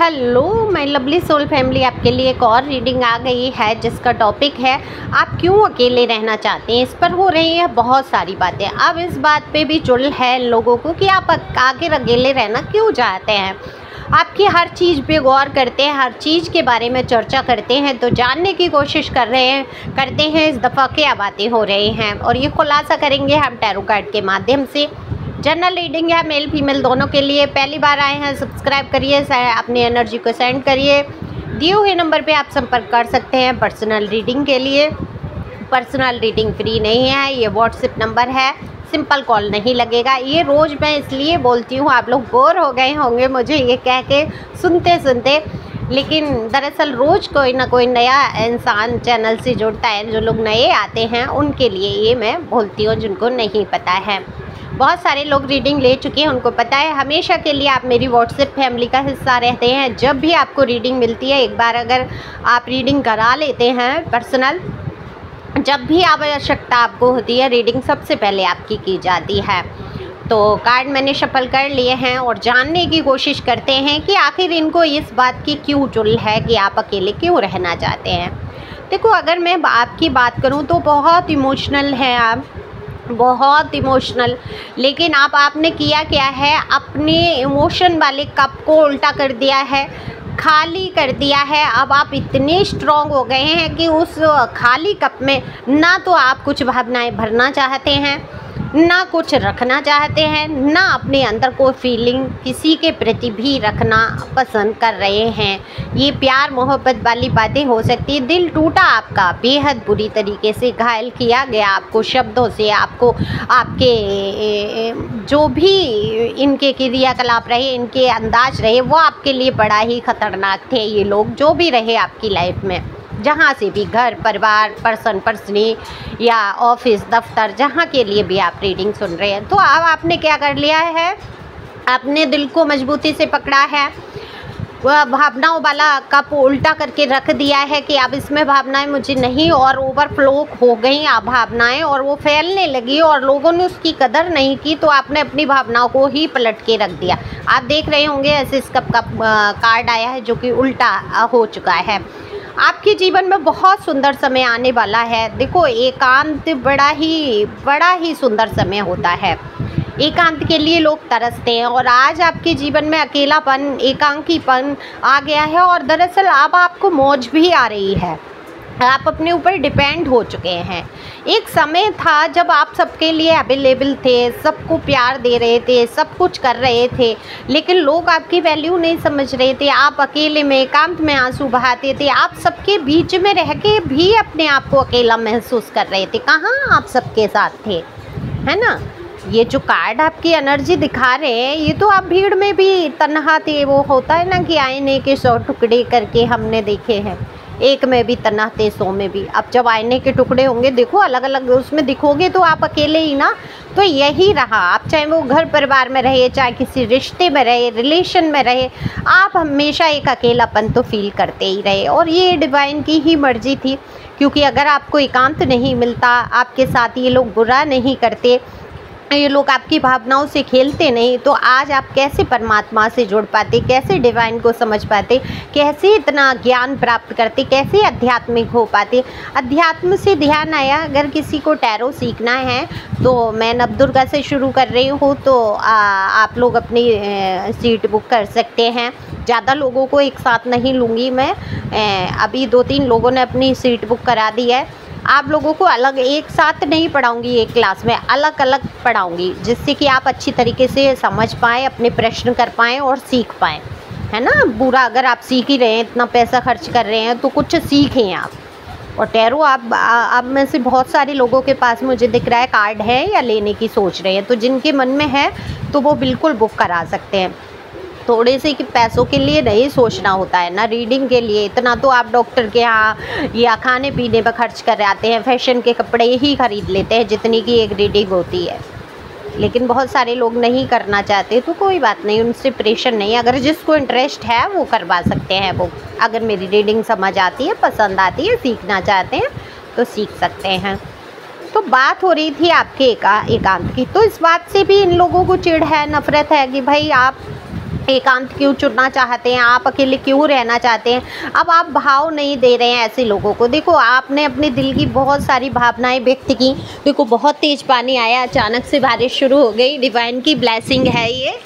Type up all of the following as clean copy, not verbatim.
Hello my lovely soul family, आपके लिए एक और रीडिंग आ गई है जिसका टॉपिक है आप क्यों अकेले रहना चाहते हैं। इस पर हो रही है बहुत सारी बातें। अब इस बात पे भी चुल है लोगों को कि आप आखिर अकेले रहना क्यों चाहते हैं। आपकी हर चीज़ पे गौर करते हैं, हर चीज़ के बारे में चर्चा करते हैं, तो जानने की कोशिश करते हैं इस दफ़ा क्या बातें हो रही हैं, और ये खुलासा करेंगे हम टैरो कार्ड के माध्यम से। जनरल रीडिंग है, मेल फीमेल दोनों के लिए। पहली बार आए हैं सब्सक्राइब करिए, अपनी एनर्जी को सेंड करिए। दिए हुए नंबर पे आप संपर्क कर सकते हैं पर्सनल रीडिंग के लिए। पर्सनल रीडिंग फ्री नहीं है, ये व्हाट्सएप नंबर है, सिंपल कॉल नहीं लगेगा। ये रोज़ मैं इसलिए बोलती हूँ, आप लोग बोर हो गए होंगे मुझे ये कह के सुनते सुनते, लेकिन दरअसल रोज़ कोई ना कोई नया इंसान चैनल से जुड़ता है। जो लोग नए आते हैं उनके लिए ये मैं बोलती हूँ, जिनको नहीं पता है। बहुत सारे लोग रीडिंग ले चुके हैं, उनको पता है। हमेशा के लिए आप मेरी व्हाट्सएप फैमिली का हिस्सा रहते हैं। जब भी आपको रीडिंग मिलती है, एक बार अगर आप रीडिंग करा लेते हैं पर्सनल, जब भी आवश्यकता आपको होती है, रीडिंग सबसे पहले आपकी की जाती है। तो कार्ड मैंने शफल कर लिए हैं और जानने की कोशिश करते हैं कि आखिर इनको इस बात की क्यों चुल है कि आप अकेले क्यों रहना चाहते हैं। देखो, अगर मैं आपकी बात करूं तो बहुत इमोशनल हैं आप, बहुत इमोशनल। लेकिन आपने किया क्या है, अपने इमोशन वाले कप को उल्टा कर दिया है, खाली कर दिया है। अब आप इतने स्ट्रॉन्ग हो गए हैं कि उस खाली कप में ना तो आप कुछ भावनाएं भरना चाहते हैं, ना कुछ रखना चाहते हैं, ना अपने अंदर कोई फीलिंग किसी के प्रति भी रखना पसंद कर रहे हैं। ये प्यार मोहब्बत वाली बातें हो सकती है। दिल टूटा आपका, बेहद बुरी तरीके से घायल किया गया आपको शब्दों से। आपको आपके जो भी इनके क्रियाकलाप रहे, इनके अंदाज रहे, वो आपके लिए बड़ा ही खतरनाक थे। ये लोग जो भी रहे आपकी लाइफ में, जहाँ से भी, घर परिवार, पर्सनली या ऑफिस दफ्तर, जहाँ के लिए भी आप रीडिंग सुन रहे हैं, तो अब आपने क्या कर लिया है, आपने दिल को मजबूती से पकड़ा है। वह भावनाओं वाला कप उल्टा करके रख दिया है कि अब इसमें भावनाएं मुझे नहीं, और ओवरफ्लो हो गई आप भावनाएं और वो फैलने लगी और लोगों ने उसकी कदर नहीं की, तो आपने अपनी भावनाओं को ही पलट के रख दिया। आप देख रहे होंगे ऐसे इस कप का कार्ड आया है जो कि उल्टा हो चुका है। आपके जीवन में बहुत सुंदर समय आने वाला है। देखो, एकांत बड़ा ही सुंदर समय होता है। एकांत के लिए लोग तरसते हैं, और आज आपके जीवन में अकेलापन, एकांकीपन आ गया है, और दरअसल अब आपको मौज भी आ रही है। आप अपने ऊपर डिपेंड हो चुके हैं। एक समय था जब आप सबके लिए अवेलेबल थे, सबको प्यार दे रहे थे, सब कुछ कर रहे थे, लेकिन लोग आपकी वैल्यू नहीं समझ रहे थे। आप अकेले में, एकांत में आंसू बहाते थे। आप सबके बीच में रह के भी अपने आप को अकेला महसूस कर रहे थे। कहाँ आप सबके साथ थे, है ना। ये जो कार्ड आपकी एनर्जी दिखा रहे हैं, ये तो आप भीड़ में भी तन्हा थे। वो होता है ना कि आईने के 100 टुकड़े करके हमने देखे हैं, एक में भी तन्हा थे, 100 में भी। अब जब आईने के टुकड़े होंगे, देखो अलग अलग उसमें दिखोगे तो आप अकेले ही ना। तो यही रहा, आप चाहे वो घर परिवार में रहे, चाहे किसी रिश्ते में रहे, रिलेशन में रहे, आप हमेशा एक अकेलापन तो फील करते ही रहे। और ये डिवाइन की ही मर्जी थी, क्योंकि अगर आपको एकांत नहीं मिलता, आपके साथ ये लोग बुरा नहीं करते, ये लोग आपकी भावनाओं से खेलते नहीं, तो आज आप कैसे परमात्मा से जुड़ पाते, कैसे डिवाइन को समझ पाते, कैसे इतना ज्ञान प्राप्त करते, कैसे आध्यात्मिक हो पाते। अध्यात्म से ध्यान आया, अगर किसी को टैरो सीखना है तो मैं नवदुर्गा से शुरू कर रही हूँ, तो आप लोग अपनी सीट बुक कर सकते हैं। ज़्यादा लोगों को एक साथ नहीं लूँगी मैं, अभी 2-3 लोगों ने अपनी सीट बुक करा दी है। आप लोगों को अलग एक साथ नहीं पढ़ाऊंगी, एक क्लास में अलग अलग पढ़ाऊंगी, जिससे कि आप अच्छी तरीके से समझ पाएँ, अपने प्रश्न कर पाएँ और सीख पाएँ, है ना। बुरा अगर आप सीख ही रहे हैं, इतना पैसा खर्च कर रहे हैं, तो कुछ सीखें आप। और टैरो आप में से बहुत सारे लोगों के पास मुझे दिख रहा है कार्ड है या लेने की सोच रहे हैं, तो जिनके मन में है तो वो बिल्कुल बुक करा सकते हैं। थोड़े से कि पैसों के लिए नहीं सोचना होता है ना रीडिंग के लिए। इतना तो आप डॉक्टर के यहाँ या खाने पीने पर खर्च कर आते हैं, फैशन के कपड़े ही खरीद लेते हैं जितनी की एक रीडिंग होती है। लेकिन बहुत सारे लोग नहीं करना चाहते, तो कोई बात नहीं, उनसे प्रेशर नहीं। अगर जिसको इंटरेस्ट है वो करवा सकते हैं। वो अगर मेरी रीडिंग समझ आती है, पसंद आती है, सीखना चाहते हैं तो सीख सकते हैं। तो बात हो रही थी आपके एकांत की, तो इस बात से भी इन लोगों को चिढ़ है, नफरत है कि भाई आप एकांत क्यों चुनना चाहते हैं, आप अकेले क्यों रहना चाहते हैं। अब आप भाव नहीं दे रहे हैं ऐसे लोगों को। देखो आपने अपने दिल की बहुत सारी भावनाएं व्यक्त की। देखो बहुत तेज पानी आया, अचानक से बारिश शुरू हो गई, डिवाइन की ब्लेसिंग है ये।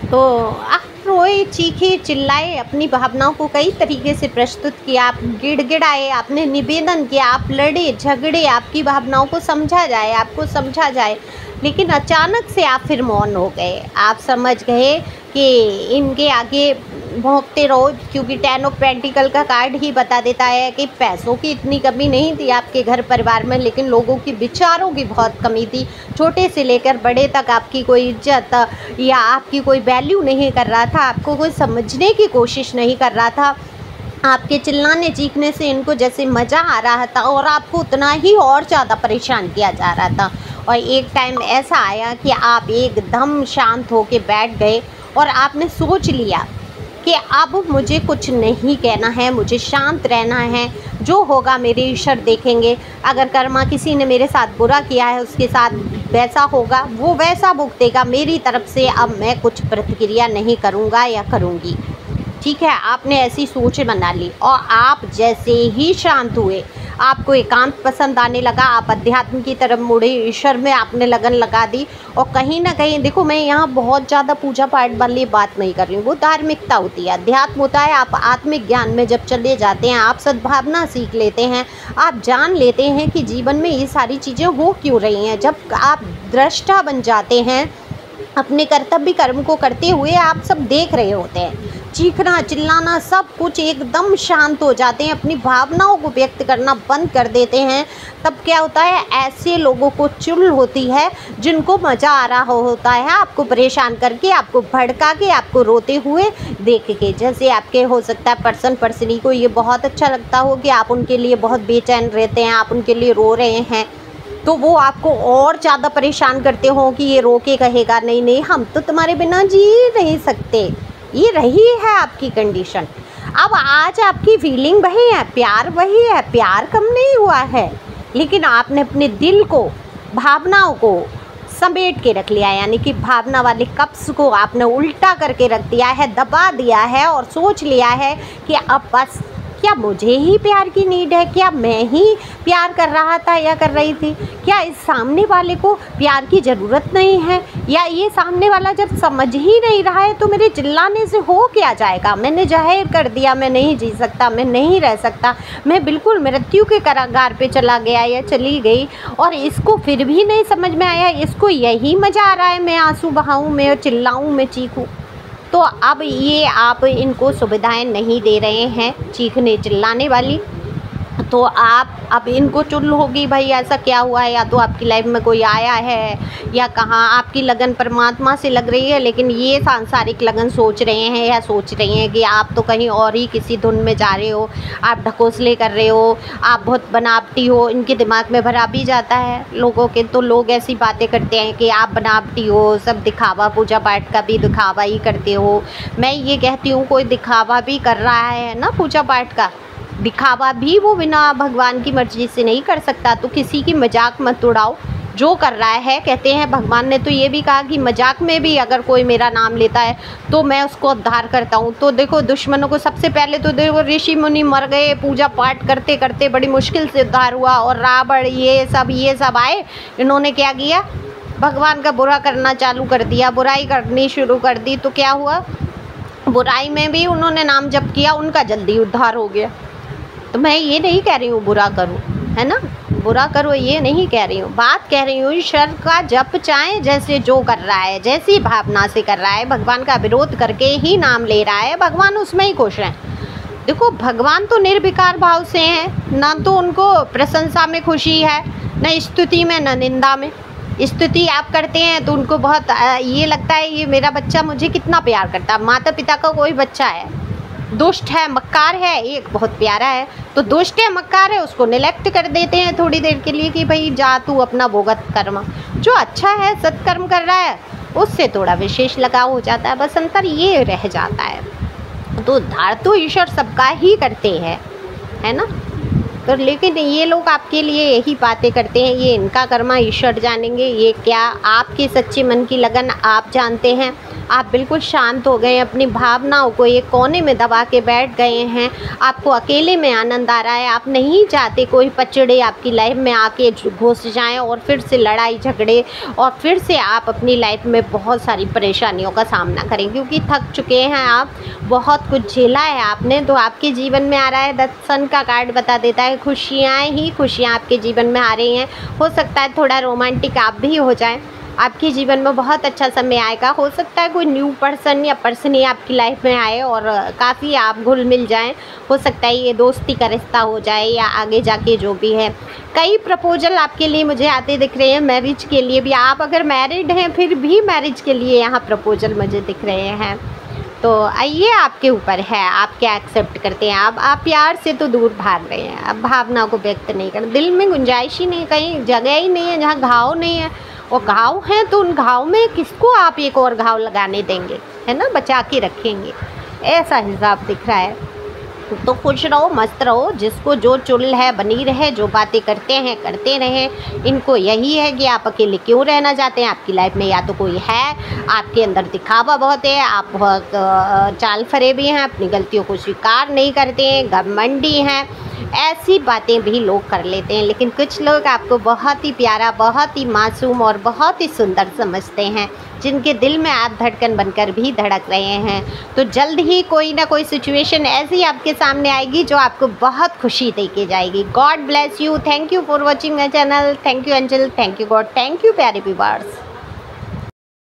तो आप रोए, चीखे, चिल्लाए, अपनी भावनाओं को कई तरीके से प्रस्तुत किया, आप गिड़गिड़ाए, आपने निवेदन किया, आप लड़े झगड़े, आपकी भावनाओं को समझा जाए, आपको समझा जाए, लेकिन अचानक से आप फिर मौन हो गए। आप समझ गए कि इनके आगे भौंकते रहो, क्योंकि 10 ऑफ पेंटिकल का कार्ड ही बता देता है कि पैसों की इतनी कमी नहीं थी आपके घर परिवार में, लेकिन लोगों की विचारों की बहुत कमी थी। छोटे से लेकर बड़े तक आपकी कोई इज्जत या आपकी कोई वैल्यू नहीं कर रहा था, आपको कोई समझने की कोशिश नहीं कर रहा था। आपके चिल्लाने चीखने से इनको जैसे मज़ा आ रहा था और आपको उतना ही और ज़्यादा परेशान किया जा रहा था। और एक टाइम ऐसा आया कि आप एकदम शांत होके बैठ गए और आपने सोच लिया कि अब मुझे कुछ नहीं कहना है, मुझे शांत रहना है, जो होगा मेरे ईश्वर देखेंगे। अगर कर्मा किसी ने मेरे साथ बुरा किया है उसके साथ वैसा होगा, वो वैसा भुगतेगा। मेरी तरफ से अब मैं कुछ प्रतिक्रिया नहीं करूँगा या करूँगी। ठीक है, आपने ऐसी सोच बना ली और आप जैसे ही शांत हुए, आपको एकांत पसंद आने लगा, आप अध्यात्म की तरफ मुड़े, ईश्वर में आपने लगन लगा दी। और कहीं ना कहीं देखो, मैं यहाँ बहुत ज़्यादा पूजा पाठ वाली बात नहीं कर रही हूँ, वो धार्मिकता होती है, अध्यात्म होता है। आप आत्मिक ज्ञान में जब चले जाते हैं, आप सद्भावना सीख लेते हैं, आप जान लेते हैं कि जीवन में ये सारी चीज़ें हो क्यों रही हैं। जब आप दृष्टा बन जाते हैं, अपने कर्तव्य कर्म को करते हुए आप सब देख रहे होते हैं, चीखना चिल्लाना सब कुछ एकदम शांत हो जाते हैं, अपनी भावनाओं को व्यक्त करना बंद कर देते हैं। तब क्या होता है, ऐसे लोगों को चुल होती है जिनको मज़ा आ रहा होता है आपको परेशान करके, आपको भड़का के, आपको रोते हुए देख के। जैसे आपके हो सकता है पर्सनी को ये बहुत अच्छा लगता हो कि आप उनके लिए बहुत बेचैन रहते हैं, आप उनके लिए रो रहे हैं, तो वो आपको और ज़्यादा परेशान करते हो कि ये रो के कहेगा नहीं नहीं हम तो तुम्हारे बिना जी नहीं सकते। ये रही है आपकी कंडीशन। अब आज आपकी फीलिंग वही है, प्यार वही है, प्यार कम नहीं हुआ है, लेकिन आपने अपने दिल को, भावनाओं को समेट के रख लिया, यानी कि भावना वाले कप्स को आपने उल्टा करके रख दिया है, दबा दिया है और सोच लिया है कि अब बस क्या मुझे ही प्यार की नीड है, क्या मैं ही प्यार कर रहा था या कर रही थी, क्या इस सामने वाले को प्यार की ज़रूरत नहीं है, या ये सामने वाला जब समझ ही नहीं रहा है तो मेरे चिल्लाने से हो क्या जाएगा। मैंने जाहिर कर दिया मैं नहीं जी सकता, मैं नहीं रह सकता, मैं बिल्कुल मृत्यु के कारागार पे चला गया या चली गई, और इसको फिर भी नहीं समझ में आया, इसको यही मज़ा आ रहा है मैं आंसू बहाऊँ, मैं चिल्लाऊँ, मैं चीखूँ। तो अब ये आप इनको सुविधाएं नहीं दे रहे हैं चीखने चिल्लाने वाली, तो आप अब इनको चुल होगी भाई ऐसा क्या हुआ है, या तो आपकी लाइफ में कोई आया है या कहाँ आपकी लगन परमात्मा से लग रही है, लेकिन ये सांसारिक लगन सोच रहे हैं या सोच रही हैं कि आप तो कहीं और ही किसी धुन में जा रहे हो, आप ढकोसले कर रहे हो, आप बहुत बनावटी हो। इनके दिमाग में भरा भी जाता है लोगों के, तो लोग ऐसी बातें करते हैं कि आप बनावटी हो, सब दिखावा, पूजा पाठ का भी दिखावा ही करते हो। मैं ये कहती हूँ कोई दिखावा भी कर रहा है ना, पूजा पाठ का दिखावा भी वो बिना भगवान की मर्जी से नहीं कर सकता, तो किसी की मजाक मत उड़ाओ। जो कर रहा है, कहते हैं भगवान ने तो ये भी कहा कि मजाक में भी अगर कोई मेरा नाम लेता है तो मैं उसको उद्धार करता हूँ। तो देखो दुश्मनों को सबसे पहले तो देखो ऋषि मुनि मर गए, पूजा पाठ करते करते बड़ी मुश्किल से उद्धार हुआ, और रावण ये सब आए, इन्होंने क्या किया, भगवान का बुरा करना चालू कर दिया, बुराई करनी शुरू कर दी। तो क्या हुआ, बुराई में भी उन्होंने नाम जप किया, उनका जल्दी उद्धार हो गया। तो मैं ये नहीं कह रही हूँ बुरा करो, है ना, बुरा करो ये नहीं कह रही हूँ, बात कह रही हूँ ईश्वर का जप चाहे जैसे जो कर रहा है, जैसी भावना से कर रहा है, भगवान का विरोध करके ही नाम ले रहा है, भगवान उसमें ही खुश हैं। देखो भगवान तो निर्विकार भाव से हैं, ना तो उनको प्रशंसा में खुशी है, न स्तुति में न निंदा में। स्तुति आप करते हैं तो उनको बहुत ये लगता है ये मेरा बच्चा मुझे कितना प्यार करता है। माता पिता का कोई बच्चा है दुष्ट है, मक्कार है, एक बहुत प्यारा है, तो दुष्ट है, मक्कार है, उसको निलेक्ट कर देते हैं थोड़ी देर के लिए कि भाई जा तू अपना भोगत कर्म। जो अच्छा है, सत्कर्म कर रहा है, उससे थोड़ा विशेष लगाव हो जाता है, बस अंतर ये रह जाता है। तो उद्धार तो ईश्वर सबका ही करते हैं, है ना। तो लेकिन ये लोग आपके लिए यही बातें करते हैं, ये इनका कर्मा ईश्वर जानेंगे, ये क्या आपके सच्चे मन की लगन आप जानते हैं। आप बिल्कुल शांत हो गए, अपनी भावनाओं को एक कोने में दबा के बैठ गए हैं। आपको अकेले में आनंद आ रहा है। आप नहीं चाहते कोई पचड़े आपकी लाइफ में आके घुस जाएं और फिर से लड़ाई झगड़े और फिर से आप अपनी लाइफ में बहुत सारी परेशानियों का सामना करें, क्योंकि थक चुके हैं आप, बहुत कुछ झेला है आपने। तो आपके जीवन में आ रहा है 10 सन का कार्ड बता देता है खुशियाँ ही खुशियाँ आपके जीवन में आ रही हैं। हो सकता है थोड़ा रोमांटिक आप भी हो जाएं, आपके जीवन में बहुत अच्छा समय आएगा। हो सकता है कोई न्यू पर्सन या पर्सन ही आपकी लाइफ में आए और काफ़ी आप घुल मिल जाएं। हो सकता है ये दोस्ती का रिश्ता हो जाए या आगे जाके जो भी है। कई प्रपोजल आपके लिए मुझे आते दिख रहे हैं, मैरिज के लिए भी। आप अगर मैरिड हैं फिर भी मैरिज के लिए यहाँ प्रपोजल मुझे दिख रहे हैं। तो आइए, आपके ऊपर है, आप क्या एक्सेप्ट करते हैं। आप प्यार से तो दूर भाग रहे हैं, अब भावना को व्यक्त नहीं कर, दिल में गुंजाइश ही नहीं, कहीं जगह ही नहीं है जहाँ घाव नहीं है। और घाव हैं तो उन घाव में किसको आप एक और घाव लगाने देंगे, है ना, बचा के रखेंगे, ऐसा हिसाब दिख रहा है। तो खुश रहो, मस्त रहो, जिसको जो चुल है बनी रहे, जो बातें करते हैं करते रहें। इनको यही है कि आप अकेले क्यों रहना चाहते हैं। आपकी लाइफ में या तो कोई है, आपके अंदर दिखावा बहुत है, आप बहुत चाल फरेबी हैं, अपनी गलतियों को स्वीकार नहीं करते हैं, घमंडी हैं। ऐसी बातें भी लोग कर लेते हैं, लेकिन कुछ लोग आपको बहुत ही प्यारा, बहुत ही मासूम और बहुत ही सुंदर समझते हैं, जिनके दिल में आप धड़कन बनकर भी धड़क रहे हैं। तो जल्द ही कोई ना कोई सिचुएशन ऐसी आपके सामने आएगी जो आपको बहुत खुशी दे के जाएगी। God bless you. Thank you for watching my channel. Thank you angel, thank you God, thank you प्यारे व्यूअर्स।